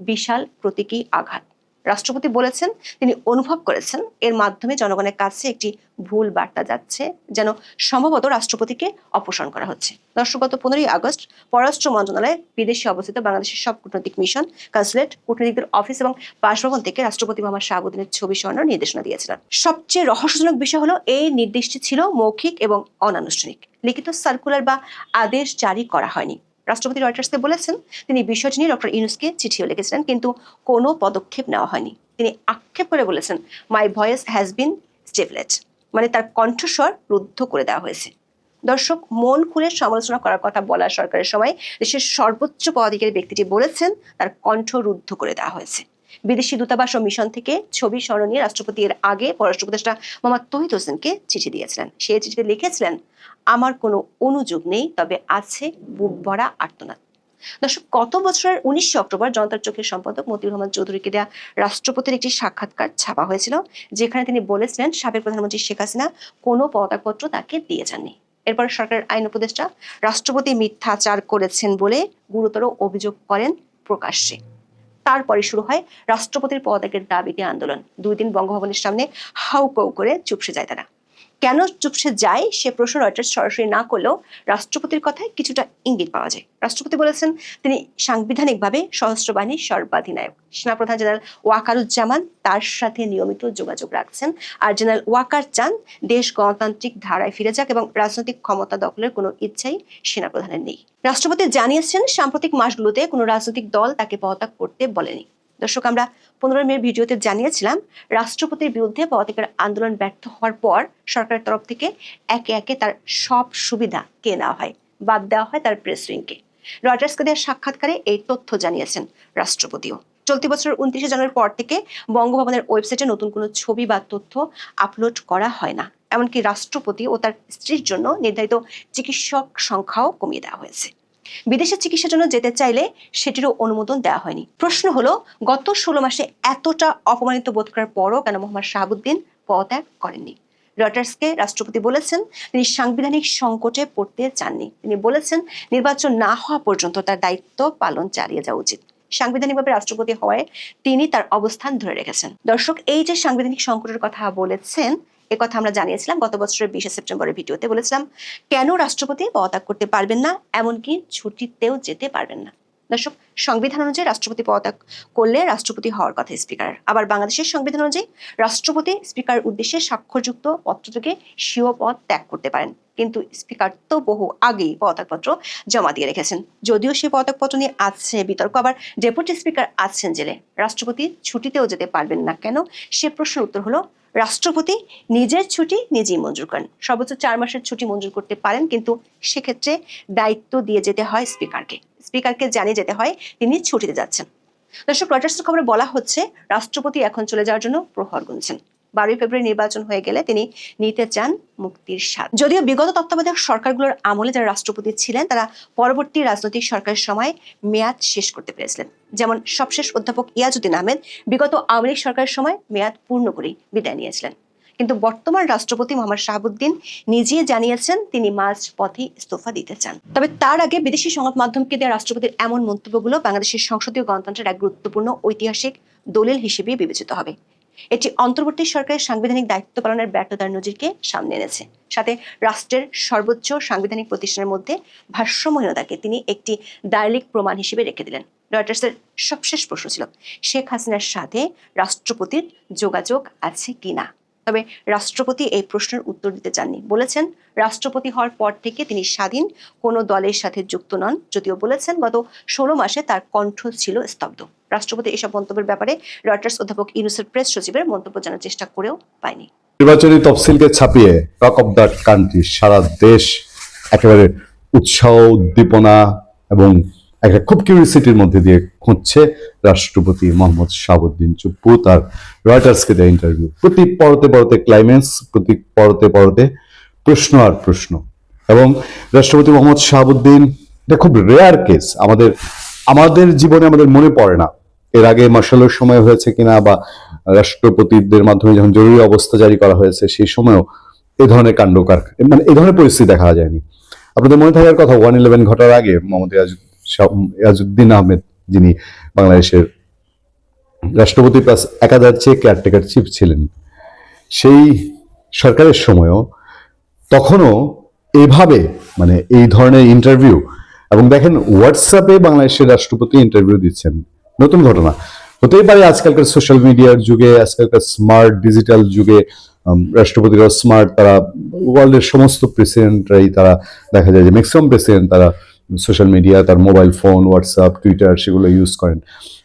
বিশাল প্রতীকী আঘাত। রাষ্ট্রপতি বলেছেন তিনি অনুভব করেছেন এর মাধ্যমে জনগণের কাছে একটি ভুল বার্তা যাচ্ছে, যেন সম্ভবত রাষ্ট্রপতিকে অপসারণ করা হচ্ছে। দর্শক, গত 15 আগস্ট পররাষ্ট্র মন্ত্রণালয়ে বিদেশে অবস্থিত বাংলাদেশের সব কূটনৈতিক মিশন, কনসুলেট, কূটনীতিকদের অফিস এবং বাসভবন থেকে রাষ্ট্রপতি মোহাম্মদ শাহাবুদ্দিনের ছবি সরানোর নির্দেশনা দিয়েছিলেন। সবচেয়ে রহস্যজনক বিষয় হলো এই নির্দেশটি ছিল মৌখিক এবং অনানুষ্ঠানিক। লিখিত সার্কুলার বা আদেশ জারি করা হয়নি। রাষ্ট্রপতি রয়টার্সকে বলেছেন তিনি বিষয়টি নিয়ে ডক্টর ইউনূসকে চিঠিও লিখেছিলেন, কিন্তু কোনো পদক্ষেপ নেওয়া হয়নি। তিনি আক্ষেপ করে বলেছেন মাই ভয়েস হ্যাজ বিন স্টিফলেড, মানে তার কণ্ঠস্বর রুদ্ধ করে দেওয়া হয়েছে। দর্শক, মন খুলে সমালোচনা করার কথা বলা সরকারের সময় দেশের সর্বোচ্চ পদাধিকারী ব্যক্তিটি বলেছেন তার কণ্ঠ রুদ্ধ করে দেওয়া হয়েছে। বিদেশি দূতাবাস ও মিশন থেকে ছবি সরানো নিয়ে রাষ্ট্রপতি এর আগে পররাষ্ট্র উপদেষ্টা মোহাম্মদ তৌহিদ হোসেনকে চিঠি দিয়েছিলেন। সেই চিঠিতে লিখেছিলেন আমার কোনো অনুযোগ নেই, তবে আছে বুক ভরা আর্তনাদ। দর্শক, গত বছরের 19 অক্টোবর জনতার চোখের সম্পাদক মতিউর রহমান চৌধুরীকে দেওয়া রাষ্ট্রপতির একটি সাক্ষাৎকার ছাপা হয়েছিল, যেখানে তিনি বলেছিলেন সাবেক প্রধানমন্ত্রী শেখ হাসিনা কোনো পদত্যাগপত্র তাকে দিয়ে যাননি। এরপর সরকারের আইন উপদেষ্টা রাষ্ট্রপতি মিথ্যাচার করেছেন বলে গুরুতর অভিযোগ করেন প্রকাশ্যে। তারপরে শুরু হয় রাষ্ট্রপতির পদত্যাগের দাবিতে আন্দোলন। 2 দিন বঙ্গভবনের সামনে হাউকাউ করে চুপসে যায় তারা। কেন চুপসে যায় সে প্রশ্ন রয়টার্স সরাসরি না করলেও রাষ্ট্রপতির কথায় কিছুটা ইঙ্গিত পাওয়া যায়। রাষ্ট্রপতি বলেছেন তিনি সাংবিধানিকভাবে সশস্ত্র বাহিনীর সর্বাধিনায়ক। সেনাপ্রধান জেনারেল ওয়াকারুজ্জামান তার সাথে নিয়মিত যোগাযোগ রাখছেন, আর জেনারেল ওয়াকার চান দেশ গণতান্ত্রিক ধারায় ফিরে যাক এবং রাজনৈতিক ক্ষমতা দখলের কোনো ইচ্ছাই সেনাপ্রধানের নেই। রাষ্ট্রপতি জানিয়েছেন সাম্প্রতিক মাসগুলোতে কোনো রাজনৈতিক দল তাকে পদত্যাগ করতে বলেনি। দর্শক, আমরা 15 মের ভিডিওতে জানিয়েছিলাম রাষ্ট্রপতির বিরুদ্ধে পদত্যাগের আন্দোলন ব্যর্থ হওয়ার পর সরকারের তরফ থেকে একে একে তার সব সুবিধা কেড়ে নেওয়া হয়, বাদ দেওয়া হয় তার প্রেস উইংকে। রয়টার্সকে দেওয়া সাক্ষাৎকারে এই তথ্য জানিয়েছেন রাষ্ট্রপতিও। চলতি বছরের 29 জানুয়ারির পর থেকে বঙ্গভবনের ওয়েবসাইটে নতুন কোনো ছবি বা তথ্য আপলোড করা হয় না। এমনকি রাষ্ট্রপতি ও তার স্ত্রীর জন্য নির্ধারিত চিকিৎসক সংখ্যাও কমিয়ে দেওয়া হয়েছে। বিদেশে চিকিৎসার জন্য যেতে চাইলে সেটিরও অনুমোদন দেওয়া হয়নি। প্রশ্ন হলো গত 16 মাসে এতটা অপমানিত বোধ করার পরও কেন মোহাম্মদ শাহাবুদ্দিন পদত্যাগ করেননি। রয়টার্সকে রাষ্ট্রপতি বলেছেন তিনি সাংবিধানিক সংকটে পড়তে চাননি। তিনি বলেছেন নির্বাচন না হওয়া পর্যন্ত তার দায়িত্ব পালন চালিয়ে যাওয়া উচিত। সাংবিধানিকভাবে রাষ্ট্রপতি হওয়ায় তিনি তার অবস্থান ধরে রেখেছেন। দর্শক, এই যে সাংবিধানিক সংকটের কথা বলেছেন কথা আমরা জানিয়েছিলাম গত বছরের 20 সেপ্টেম্বরের ভিডিওতে। বলেছিলাম কেন রাষ্ট্রপতি পদত্যাগ করতে পারবেন না, এমনকি ছুটিতেও যেতে পারবেন না। দর্শক, সংবিধান অনুযায়ী রাষ্ট্রপতি পদত্যাগ করলে রাষ্ট্রপতি হওয়ার কথা স্পিকার। আবার বাংলাদেশের সংবিধান অনুযায়ী রাষ্ট্রপতি স্পিকার উদ্দেশ্যে স্বাক্ষরযুক্ত পত্রটিকে স্বীয় পদ ত্যাগ করতে পারেন, কিন্তু স্পিকার তো বহু আগেই পদত্যাগপত্র জমা দিয়ে রেখেছেন। যদিও সেই পদত্যাগপত্র নিয়ে আছে বিতর্ক। আবার ডেপুটি স্পিকার আছেন জেলে, রাষ্ট্রপতি ছুটিতেও যেতে পারবেন না কেন সে প্রশ্নের উত্তর হলো রাষ্ট্রপতি নিজের ছুটি নিজেই মঞ্জুর করেন। সর্বোচ্চ 4 মাসের ছুটি মঞ্জুর করতে পারেন, কিন্তু সেক্ষেত্রে দায়িত্ব দিয়ে যেতে হয় স্পিকারকে জানিয়ে যেতে হয় তিনি ছুটিতে যাচ্ছেন। দর্শক, রয়টার্সের খবরে বলা হচ্ছে রাষ্ট্রপতি এখন চলে যাওয়ার জন্য প্রহর গুনছেন। 12 ফেব্রুয়ারি নির্বাচন হয়ে গেলে তিনি নিতে চান মুক্তির স্বাদ। যদিও বিগত তত্ত্বাবধায়ক সরকারগুলোর আমলে যারা রাষ্ট্রপতি ছিলেন তারা পরবর্তী রাজনৈতিক সরকারের সময় মেয়াদ শেষ করতে পেরেছিলেন। যেমন সবশেষ অধ্যাপক ইয়াজউদ্দিন আহমেদ বিগত আওয়ামী লীগ সরকারের সময় মেয়াদ পূর্ণ করে বিদায় নিয়েছিলেন। কিন্তু বর্তমান রাষ্ট্রপতি মোহাম্মদ শাহাবুদ্দিন নিজে জানিয়েছেন তিনি মাঝপথে ইস্তফা দিতে চান। তবে তার আগে বিদেশি সংবাদ মাধ্যমকে দেওয়া রাষ্ট্রপতির এমন মন্তব্যগুলো বাংলাদেশের সংসদীয় গণতন্ত্রের এক গুরুত্বপূর্ণ ঐতিহাসিক দলিল হিসেবে বিবেচিত হবে। এটি অন্তর্বর্তী সরকারের সাংবিধানিক দায়িত্ব পালনের ব্যর্থতার নজিরকে সামনে এনেছে। সাথে রাষ্ট্রের সর্বোচ্চ সাংবিধানিক প্রতিষ্ঠানের মধ্যে ভারসাম্যহীনতাকে তিনি একটি দায়িক প্রমাণ হিসেবে রেখে দিলেন। রয়টার্সের সবশেষ প্রশ্ন ছিল, শেখ হাসিনার সাথে রাষ্ট্রপতির যোগাযোগ আছে কিনা। তবে রাষ্ট্রপতি এই প্রশ্নের উত্তর দিতে চাননি। বলেছেন রাষ্ট্রপতি হওয়ার পর থেকে তিনি স্বাধীন কোনো দলের সাথে যুক্ত নন, যদিও বলেছেন গত 16 মাসে তার কণ্ঠ ছিল স্তব্ধ। রাষ্ট্রপতি এসব মন্তব্যের ব্যাপারে রয়টার্স অধ্যাপক ইউনূসের প্রেস সচিবের মন্তব্য জানার চেষ্টা করেও পায়নি। নির্বাচনী তফসিলকে ছাপিয়ে টক অফ দ্য কান্ট্রি, সারা দেশ একেবারে উৎসাহ, উদ্দীপনা এবং একটা খুব কিউরিসিটির মধ্যে দিয়ে খুঁজছে রাষ্ট্রপতি মোহাম্মদ শাহাবুদ্দিন চুপ্পু তার রয়টার্সকে দেওয়া ইন্টারভিউ। প্রতি পরতে পরতে ক্লাইম্যাক্স, প্রতি পরতে পরতে প্রশ্ন আর প্রশ্ন। এবং রাষ্ট্রপতি মোহাম্মদ শাহাবুদ্দিন, এটা খুব রেয়ার কেস, আমাদের জীবনে আমাদের মনে পড়ে না এর আগে মার্শালের সময় হয়েছে কিনা, বা রাষ্ট্রপতিদের মাধ্যমে যখন জরুরি অবস্থা জারি করা হয়েছে সেই সময়ও এই ধরনের কাণ্ড মানে এই ধরনের পরিস্থিতি দেখা যায়নি। আপনাদের মনে থাকার কথা 1/11 ঘটার আগে মোহাম্মদ ইয়াজউদ্দিন আহমেদ, যিনি বাংলাদেশের রাষ্ট্রপতি প্লাস একাধার চেয়ে কেয়ারটেকার চিফ ছিলেন, সেই সরকারের সময়ও তখনও এইভাবে মানে এই ধরনের ইন্টারভিউ, এবং দেখেন হোয়াটসঅ্যাপে বাংলাদেশের রাষ্ট্রপতি ইন্টারভিউ দিচ্ছেন, নতুন ঘটনা হতেই পারে। আজকালকার সোশ্যাল মিডিয়ার যুগে, আজকালকার স্মার্ট ডিজিটাল যুগে রাষ্ট্রপতিরা স্মার্ট, তারা ওয়ার্ল্ডের সমস্ত প্রেসিডেন্টরাই, তারা দেখা যায় যে ম্যাক্সিমাম প্রেসিডেন্ট তারা সোশ্যাল মিডিয়া, তার মোবাইল ফোন, হোয়াটসঅ্যাপ, টুইটার সেগুলো ইউজ করেন।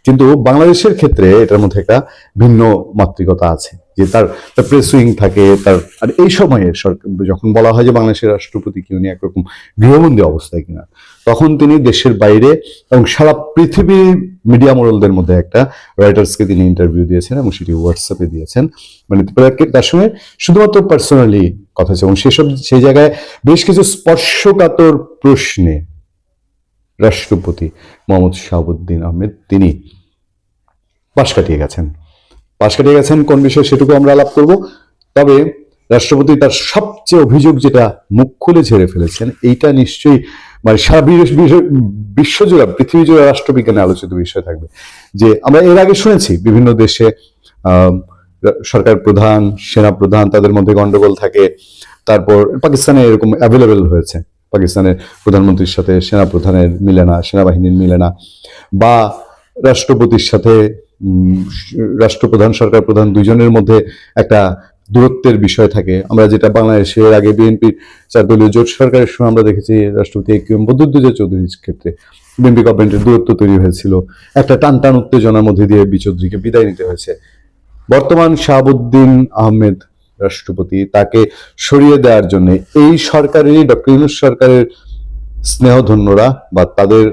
কিন্তু বাংলাদেশের ক্ষেত্রে এটার মধ্যে একটা ভিন্ন মাত্রিকতা আছে, যে তার প্রেস উইং থাকে তার। আর এই সময়ে যখন বলা হয় যে বাংলাদেশের রাষ্ট্রপতি কি উনি একরকম গৃহবন্দী অবস্থায় কিনা, তখন তিনি দেশের বাইরে এবং সারা পৃথিবীর মিডিয়া মোড়লদের মধ্যে একটা রয়টার্সকে তিনি ইন্টারভিউ দিয়েছেন, এবং সেটি হোয়াটসঅ্যাপে দিয়েছেন। মানে তার সঙ্গে শুধুমাত্র পার্সোনালি কথা হচ্ছে, এবং সেই জায়গায় বেশ কিছু স্পর্শকাতর প্রশ্নে রাষ্ট্রপতি মোহাম্মদ শাহাবুদ্দিন আহমেদ তিনি পাশ কাটিয়ে গেছেন। কোন বিষয়ে সেটুকু আমরা আলাপ করব। তবে রাষ্ট্রপতি তার সবচেয়ে অভিযোগ যেটা মুখ খুলে ঝেড়ে ফেলেছেন, এইটা নিশ্চয়ই মানে সারা বিশ্বজোড়া, পৃথিবী জোড়া রাষ্ট্রবিজ্ঞানে আলোচিত বিষয় থাকবে। যে আমরা এর আগে শুনেছি বিভিন্ন দেশে সরকার প্রধান, সেনা প্রধান, তাদের মধ্যে গন্ডগোল থাকে। তারপর পাকিস্তানে এরকম অ্যাভেলেবেল হয়েছে, পাকিস্তানের প্রধানমন্ত্রীর সাথে সেনা প্রধানের মিলে না, সেনাবাহিনীর মিলে না, বা রাষ্ট্রপতির সাথে রাষ্ট্রপ্রধান, সরকার প্রধান দুইজনের মধ্যে একটা দূরত্বের বিষয় থাকে। আমরা যেটা বাংলাদেশের আগে বিএনপির 4 দলীয় জোট সরকারের সময় আমরা দেখেছি, রাষ্ট্রপতি একিউএম বদরুদ্দোজা চৌধুরীর ক্ষেত্রে বিএনপি গভর্নমেন্টের দূরত্ব তৈরি হয়েছিল, একটা টান উত্তেজনার মধ্যে দিয়ে বি চৌধুরীকে বিদায় নিতে হয়েছে। বর্তমান শাহাবুদ্দিন আহমেদ রাষ্ট্রপতি, তাকে সরিয়ে দেওয়ার জন্য এই সরকারেরই, ডক্টর ইউনূস সরকারের স্নেহধন্যরা বা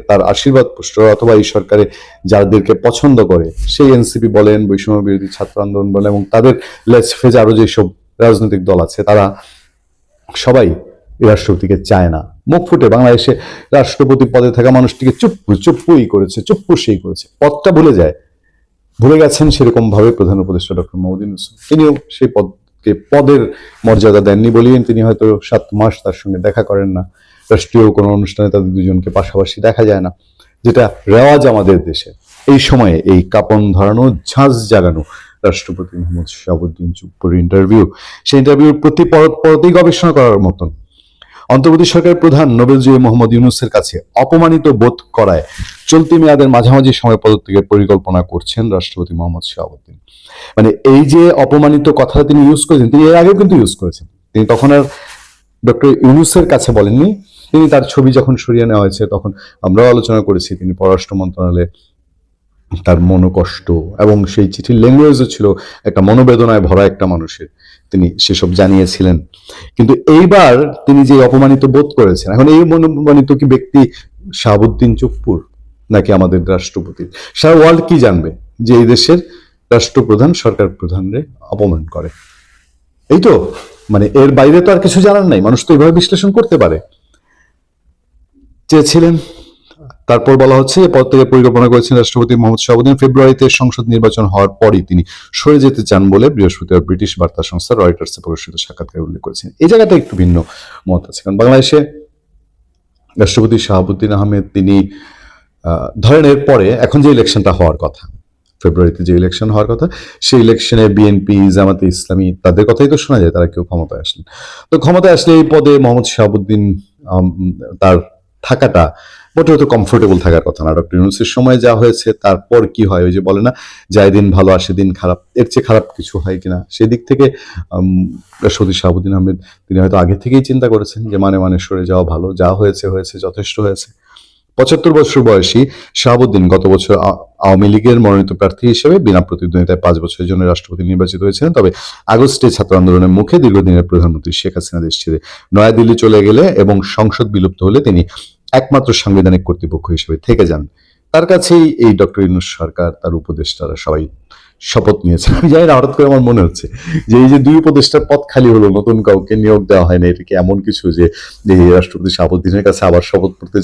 তার আশীর্বাদ পুষ্টরা, অথবা এই সরকারে যাদেরকে পছন্দ করে, সেই এনসিপি বলেন, বৈষম্য বিরোধী ছাত্র আন্দোলন বলেন, এবং তাদের লেজ ফেজে আরো যেসব রাজনৈতিক দল আছে, তারা সবাই এই রাষ্ট্রপতিকে চায় না। মুখ ফুটে বাংলাদেশে রাষ্ট্রপতি পদে থাকা মানুষটিকে চুপ্পুই করেছে, চুপ্পুসেই করেছে, পদটা ভুলে গেছেন। সেরকম ভাবে প্রধান উপদেষ্টা ডক্টর মোহাম্মদ ইউনূস, তিনিও সেই পদের মর্যাদা দেননি বলেই তিনি হয়তো 7 মাস তার সঙ্গে দেখা করেন না। রাষ্ট্রীয় কোনো অনুষ্ঠানে তাদের দুজনকে পাশাপাশি দেখা যায় না, যেটা রেওয়াজ আমাদের দেশে। এই সময়ে এই কাঁপন ধরানো, ঝাঁজ জাগানো রাষ্ট্রপতি মোহাম্মদ শাহাবুদ্দিন চুপ্পুর ইন্টারভিউ, সেই ইন্টারভিউর প্রতি পরতেই গবেষণা করার মতন। অন্তর্বর্তী সরকারের প্রধান নোবেলজয়ী মোহাম্মদ ইউনূসের কাছে অপমানিত বোধ করায় চলতি মেয়াদের মাঝামাঝি সময় পদত্যাগের পরিকল্পনা করছেন রাষ্ট্রপতি মোহাম্মদ শাহাবুদ্দিন। মানে এই যে অপমানিত কথাটা তিনি ইউজ করেছেন, তিনি এর আগেও কিন্তু ইউজ করেছেন। তিনি তখন আর ডক্টর ইউনূসের কাছে বলেননি, তিনি তার ছবি যখন সরিয়ে নেওয়া হয়েছে তখন আমরাও আলোচনা করেছি, তিনি পররাষ্ট্র মন্ত্রণালয়ে তার মনোকষ্ট এবং সেই চিঠির ল্যাঙ্গুয়েজও ছিল একটা মনোবেদনায় ভরা একটা মানুষের, তিনি সেসব জানিয়েছিলেন। কিন্তু এইবার তিনি যে অপমানিত বোধ করেছেন, এখন এই অপমানিত কি ব্যক্তি শাহাবুদ্দিন চুপ্পুর নাকি আমাদের রাষ্ট্রপতির? সারা ওয়ার্ল্ড কি জানবে যে এই দেশের রাষ্ট্রপ্রধান সরকার প্রধানরে অপমান করে? এই তো, মানে এর বাইরে তো আর কিছু জানার নাই। মানুষ তো এইভাবে বিশ্লেষণ করতে পারে। চেয়েছিলেন তারপর বলা হচ্ছে যে পদ থেকে পরিকল্পনা করেছেন রাষ্ট্রপতি মোহাম্মদ শাহাবুদ্দিন। ফেব্রুয়ারিতে সংসদ নির্বাচন হওয়ার পরই তিনি সরে যেতে চান বলে বৃহস্পতিবার ব্রিটিশ বার্তা সংস্থা রয়টার্সে প্রকাশিত সাক্ষাৎকারে উল্লেখ করেছেন। এই জায়গাটা একটু ভিন্ন মত আছে, কারণ বাংলাদেশে রাষ্ট্রপতি শাহাবুদ্দিন আহমেদ তিনি ধরেন এর পরে এখন যে ইলেকশনটা হওয়ার কথা, ফেব্রুয়ারিতে যে ইলেকশন হওয়ার কথা, সেই ইলেকশনে বিএনপি, জামাতে ইসলামী তাদের কথাই তো শোনা যায়, তারা কেউ ক্ষমতায় আসলেন। তো ক্ষমতায় আসলে এই পদে মোহাম্মদ শাহাবুদ্দিন তার থাকাটা মোটেও তো কমফোর্টেবল থাকার কথা না। ডক্টর ইউনূসের সময় যা হয়েছে তারপর কি হয়, ওই যে বলে না, যায় দিন ভালো আসে দিন খারাপ, এর চেয়ে খারাপ কিছু হয় কিনা, সেদিক থেকে রাষ্ট্রপতি শাহাবুদ্দিন আহমেদ তিনি হয়তো আগে থেকেই চিন্তা করেছেন যে মানে সরে যাওয়া ভালো, যা হয়েছে হয়েছে, যথেষ্ট হয়েছে। ৭৫ বছর বয়সী শাহাবুদ্দিন গত বছর আওয়ামী লীগের মনোনীত প্রার্থী হিসেবে বিনা প্রতিদ্বন্দ্বিতায় ৫ বছরের জন্য রাষ্ট্রপতি নির্বাচিত হয়েছিলেন। তবে আগস্টে ছাত্র আন্দোলনের মুখে দীর্ঘদিনের প্রধানমন্ত্রী শেখ হাসিনা দেশ ছেড়ে নয়াদিল্লি চলে গেলে এবং সংসদ বিলুপ্ত হলে তিনি একমাত্র সাংবিধানিক কর্তৃপক্ষ হিসেবে থেকে যান। তার কাছেই এই ডক্টর ইউনূস সরকার, তার উপদেষ্টারা সবাই শপথ নিয়েছেন। আমি জানি না, হঠাৎ করে আমার মনে হচ্ছে যে এই যে 2 উপদেষ্টার পদ খালি হলো, নতুন কাউকে নিয়োগ দেওয়া হয় না, এটা কি এমন কিছু যে রাষ্ট্রপতি শাহাবুদ্দিনের কাছে আবার শপথ করতে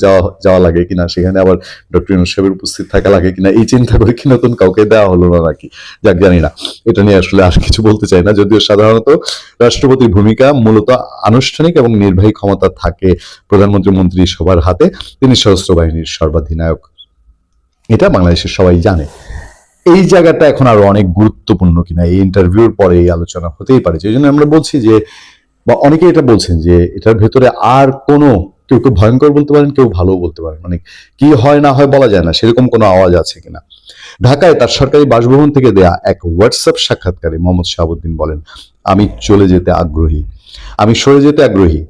যাওয়া লাগে কিনা, সেখানে আবার ডক্টর ইউনূস সাহেবের উপস্থিত থাকা লাগে কিনা, এই চিন্তা করে কি নতুন কাউকে দেওয়া হলো না নাকি? যাক, জানি না, এটা নিয়ে আসলে আর কিছু বলতে চাই না। যদিও সাধারণত রাষ্ট্রপতির ভূমিকা মূলত আনুষ্ঠানিক এবং নির্বাহী ক্ষমতা থাকে প্রধানমন্ত্রী মন্ত্রিসভার হাতে, তিনি সশস্ত্র বাহিনীর সর্বাধিনায়ক, এটা বাংলাদেশের সবাই জানে। এই জায়গাটা এখন আরো অনেক গুরুত্বপূর্ণ কিনা এই ইন্টারভিউর পরে এই আলোচনা হতেই পারে। এই জন্য আমরা বলছি যে, বা অনেকে এটা বলছেন যে এটার ভেতরে আর কোনো, কেউ কেউ ভয়ঙ্কর বলতে পারেন, কেউ ভালো বলতে পারেন, মানে কি হয় না হয় বলা যায় না, সেরকম কোনো আওয়াজ আছে কিনা। ঢাকায় তার সরকারি বাসভবন থেকে দেয়া এক হোয়াটসঅ্যাপ সাক্ষাৎকারে মোহাম্মদ শাহাবুদ্দিন বলেন, আমি চলে যেতে আগ্রহী, আমি সরে যেতে আগ্রহী।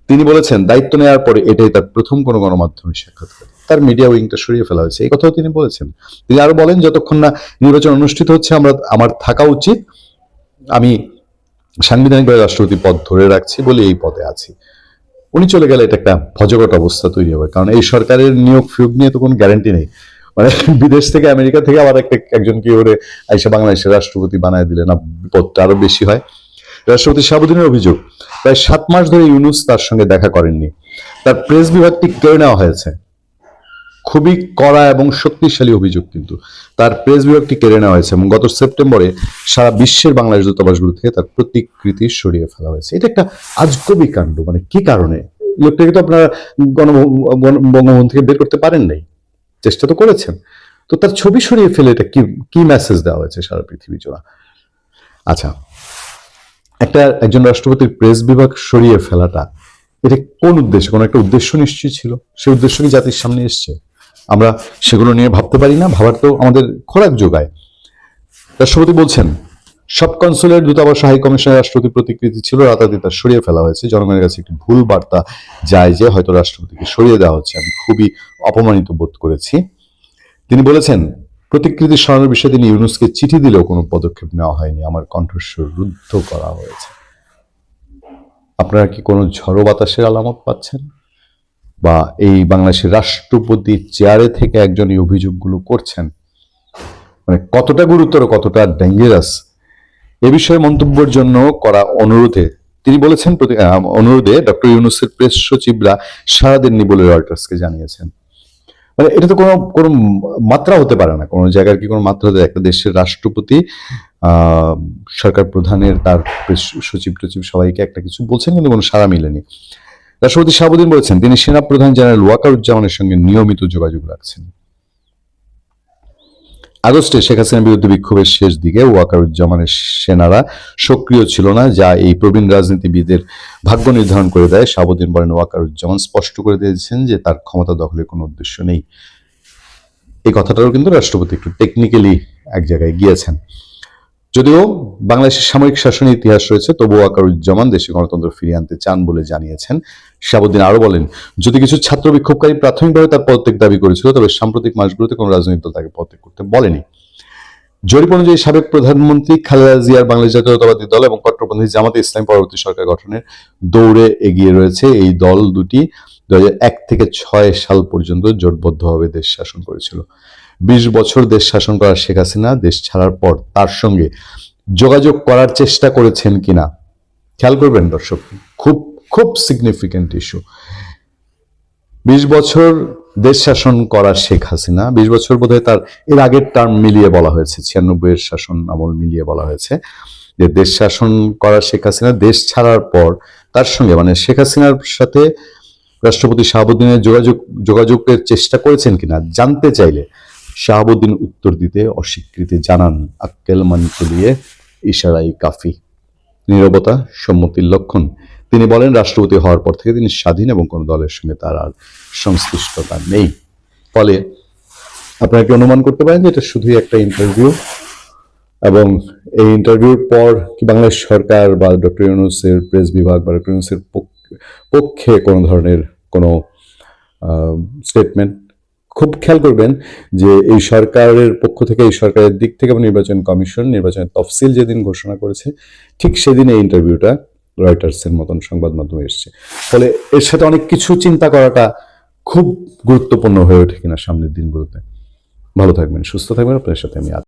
তিনি বলেছেন দায়িত্ব নেওয়ার পরে এটাই তার প্রথম কোনো গণমাধ্যমের সাক্ষাৎকার, তার মিডিয়া উইংটা সরিয়ে ফেলা হয়েছে, এই কথাও তিনি বলেছেন। তিনি আরো বলেন, যতক্ষণ না নির্বাচন অনুষ্ঠিত হচ্ছে আমার থাকা উচিত, আমি সাংবিধানিকভাবে রাষ্ট্রপতি পদ ধরে রাখছি বলে এই পদে আছি। উনি চলে গেলে এটা একটা ভজগট অবস্থা তৈরি হবে, কারণ এই সরকারের নিয়োগ ফিয়োগ নিয়ে তো কোনো গ্যারান্টি নেই। মানে বিদেশ থেকে, আমেরিকা থেকে আবার একজনকে ওরে আইসা বাংলাদেশের রাষ্ট্রপতি বানায় দিলে না বিপদটা আরো বেশি হয়। রাষ্ট্রপতি শাহাবুদ্দিনের অভিযোগ, প্রায় 7 মাস ধরে ইউনূস তার সঙ্গে দেখা করেননি, তার প্রেস বিভাগটি কেড়ে নেওয়া হয়েছে। খুবই কড়া এবং শক্তিশালী অভিযোগ, কিন্তু তার প্রেস বিভাগটি কেড়ে নেওয়া হয়েছে এবং গত সেপ্টেম্বরে সারা বিশ্বের বাংলাদেশ দূতাবাসগুলো থেকে তার প্রতিকৃতি সরিয়ে ফেলা হয়েছে। এটা একটা আজগবি কাণ্ড। মানে কি কারণে? লোকটাকে তো আপনারা বঙ্গভবন থেকে বের করতে পারেন নাই, চেষ্টা তো করেছেন, তো তার ছবি সরিয়ে ফেলে এটা কি মেসেজ দেওয়া হয়েছে সারা পৃথিবী জোড়া? আচ্ছা, একজন রাষ্ট্রপতির প্রেস বিভাগ সরিয়ে ফেলাটা, এটা কোন উদ্দেশ্যে? কোনো একটা উদ্দেশ্য নিশ্চয়ই ছিল, সেই উদ্দেশ্য কি জাতির সামনে এসছে? আমরা সেগুলো নিয়ে ভাবতে পারি না, ভাবার তো আমাদের খোরাক যোগায়। রাষ্ট্রপতি বলছেন, সব কনসুলেট, দূতাবাস, হাই কমিশনের রাষ্ট্রপতি প্রতিকৃতি ছিল, রাতারাতি তা সরিয়ে ফেলা হয়েছে। জনগণের কাছে একটি ভুল বার্তা যায় যে হয়তো রাষ্ট্রপতিকে সরিয়ে দেওয়া হচ্ছে, আমি খুবই অপমানিত বোধ করেছি। তিনি বলেছেন, প্রতিকৃতি সরানোর বিষয়ে তিনি ইউনূসকে চিঠি দিলেও কোনো পদক্ষেপ নেওয়া হয়নি, আমার কণ্ঠস্বর রুদ্ধ করা হয়েছে। আপনারা কি কোনো ঝড়ো বাতাসের আলামত পাচ্ছেন? বা এই বাংলাদেশের রাষ্ট্রপতি চেয়ারে থেকে একজন এই অভিযোগগুলো করছেন, মানে কতটা গুরুতর, কতটা ডেঞ্জারাস, এ বিষয়ে মন্তব্যের জন্য করা অনুরোধে তিনি বলেছেন, অনুরোধে ডক্টর ইউনূসের প্রেস সচিবরা সাড়া দেননি বলে রয়টার্সকে জানিয়েছেন। মানে এটা তো কোনো মাত্রা হতে পারে না, কোনো জায়গার কি কোনো মাত্রা হতে? একটা দেশের রাষ্ট্রপতি সরকার প্রধানের তার প্রেস সচিব টচিব সবাইকে একটা কিছু বলছেন, কিন্তু কোনো সাড়া মিলেনি। রাষ্ট্রপতি শাহাবুদ্দিন বলেছেন তিনি সেনা প্রধান জেনারেল ওয়াকারুজ্জামানের সঙ্গে নিয়মিত যোগাযোগ রাখছেন। আগস্টে শেখ হাসিনার বিরুদ্ধে বিক্ষোভের শেষ দিকে ওয়াকারুজ্জামানের সেনারা সক্রিয় ছিল না, যা এই প্রবীণ রাজনীতিবিদের ভাগ্য নির্ধারণ করে দেয়। শাহাবুদ্দিন বলেন, ওয়াকারুজ্জামান স্পষ্ট করে দিয়েছেন যে তার ক্ষমতা দখলের কোনো উদ্দেশ্য নেই। এই কথাটাও কিন্তু রাষ্ট্রপতি একটু টেকনিক্যালি এক জায়গায় গিয়েছেন। যদিও বাংলাদেশের সামরিক শাসনের ইতিহাস রয়েছে, তবুও ওয়াকারুজ্জামান দেশে গণতন্ত্র ফিরিয়ে আনতে চান বলে জানিয়েছেন। শাহাবুদ্দিন আরো বলেন, যদি কিছু ছাত্র বিক্ষোভকারী প্রাথমিকভাবে তার পদত্যাগ দাবি করেছিল, তবে সাম্প্রতিক মাসগুলোতে কোনো রাজনৈতিক দল তাকে পদত্যাগ করতে বলেনি। জরিপ অনুযায়ী সাবেক প্রধানমন্ত্রী খালেদা জিয়ার বাংলাদেশ জাতীয়তাবাদী দল এবং কট্টরপন্থী জামাতে ইসলামী পরবর্তী সরকার গঠনের দৌড়ে এগিয়ে রয়েছে। এই দল দুটি 2001 থেকে 6 সাল পর্যন্ত জোটবদ্ধভাবে দেশ শাসন করেছিল। 20 বছর দেশ শাসন করা শেখ হাসিনা দেশ ছাড়ার পর তার সঙ্গে যোগাযোগ করার চেষ্টা করেছেন কিনা খেয়াল করবেন দর্শক, খুব খুব সিগনিফিকেন্ট ইস্যু। 20 বছর দেশ শাসন করা শেখ হাসিনা 20 বছর বোধহয় তার এর আগের টার্ম মিলিয়ে বলা হয়েছে, 96 এর শাসন আমল মিলিয়ে বলা হয়েছে যে দেশ শাসন করা শেখ হাসিনা দেশ ছাড়ার পর তার সঙ্গে মানে শেখ হাসিনার সাথে রাষ্ট্রপতি শাহাবুদ্দিনের যোগাযোগের চেষ্টা করেছেন কিনা জানতে চাইলে শাহাবুদ্দিন উত্তর দিতে অস্বীকৃতি জানান। আক্কেল মানকুলিয়ে ইশারাই কাফি। নীরবতা সম্মতির লক্ষণ। তিনি বলেন রাষ্ট্রপতি হওয়ার পর থেকে তিনি স্বাধীন এবং কোনো দলের সঙ্গে তার আর সংশ্লিষ্টতা নেই। ফলে আপনারা কি অনুমান করতে পারেন যে এটা শুধুই একটা ইন্টারভিউ, এবং এই ইন্টারভিউর পর কি বাংলাদেশ সরকার বা ডক্টর ইউনূসের প্রেস বিভাগ বা ডক্টর ইউনূসের পক্ষে কোনো ধরনের কোনো স্টেটমেন্ট? খুব খেয়াল করবেন যে এই সরকারের পক্ষ থেকে, এই সরকারের দিক থেকে নির্বাচন কমিশন নির্বাচনের তফসিল যেদিন ঘোষণা করেছে ঠিক সেদিন এই ইন্টারভিউটা রয়টার্সের মতন সংবাদ মাধ্যমে এসছে। ফলে এর সাথে অনেক কিছু চিন্তা করাটা খুব গুরুত্বপূর্ণ হয়ে ওঠে কিনা সামনের দিনগুলোতে। ভালো থাকবেন, সুস্থ থাকবেন। আপনার সাথে আমি